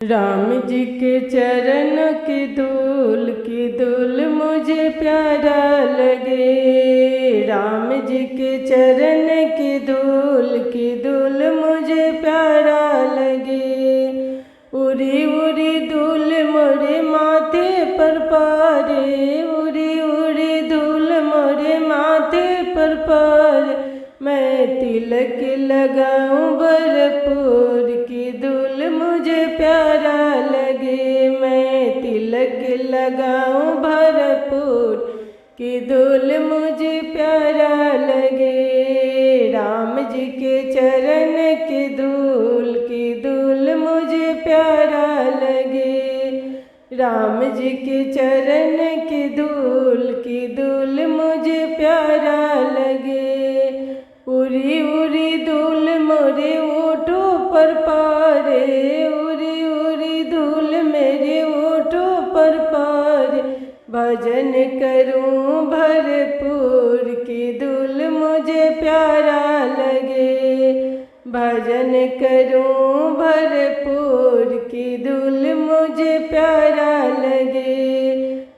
राम जी के चरण की धूल मुझे प्यारा लगे। राम जी के चरण की धूल मुझे प्यारा लगे। उड़ी उड़ी धूल मोरे माथे पर पारे, उड़ी उड़ी धूल मोरे माथे पर पारे। मैं तिलक लगाऊं भरपूर की धूल मुझे प्यारा लगे। मैं तिलक लगाऊं भरपूर की धूल मुझे प्यारा लगे। राम जी के चरण की धूल मुझे प्यारा लगे। राम जी के चरण की धूल मुझे प्यारा लगे। उड़ी उड़ी धूल मोरे ओठों पर पारे, उड़ी उड़ी धूल मेरे ओठों पर पारे। भजन करूं भरपूर की धूल मुझे प्यारा लगे। भजन करूं भरपूर की धूल मुझे प्यारा लगे।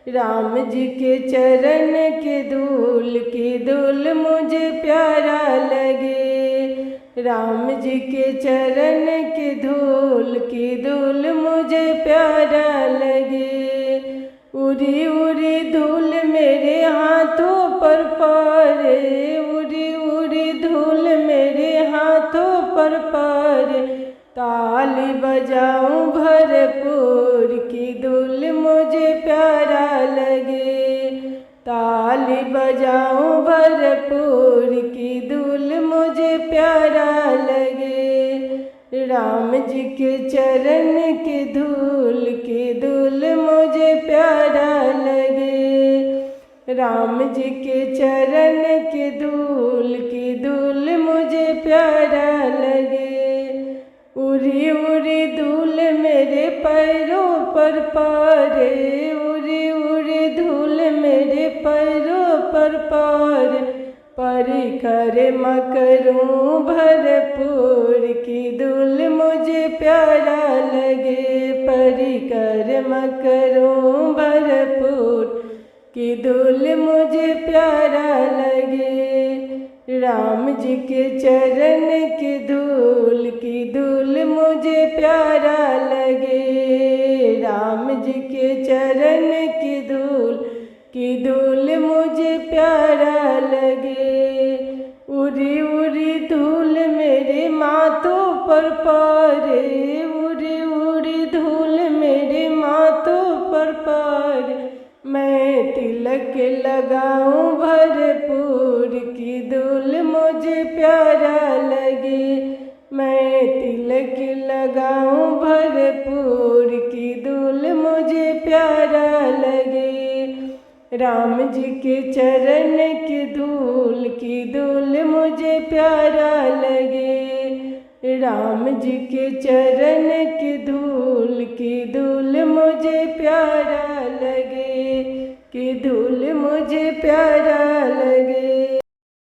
राम जी के चरण की धूल मुझे प्यारा लगे। राम जी के चरण की धूल मुझे प्यारा लगे। उड़ी उड़ी धूल मेरे हाथों पर पारे, उड़ी उड़ी धूल मेरे हाथों पर पारे। ताली बजाऊं भरपूर की धूल मुझे प्यारा लगे। ताली बजाऊं भरपूर की धूल मुझे प्यारा लगे। राम जी के चरण की धूल मुझे प्यारा लगे। राम जी के चरण की धूल मुझे प्यारा लगे। उड़ी उड़ी धूल मेरे पैरों पर पारे, उड़ी उड़ी धूल मेरे पैरों पर पारे। परिक्रमा करूं भरपूर की धूल मुझे प्यारा लगे। परिक्रमा करूं भरपूर की धूल मुझे प्यारा लगे। राम जी के चरण की धूल मुझे प्यारा लगे। राम जी के चरण की धूल मुझे प्यारा लगे। उड़ी उड़ी धूल मेरे माथों पर पारे, उड़ी उड़ी धूल मेरे माथों पर पारे। मैं तिलक लगाऊं भरपूर की धूल मुझे प्यारा लगे। मैं तिलक लगाऊं भरपूर की धूल मुझे प्यारा लगे। राम जी के चरण की धूल मुझे प्यारा लगे। राम जी के चरण की धूल मुझे प्यारा लगे। की धूल मुझे प्यारा लगे।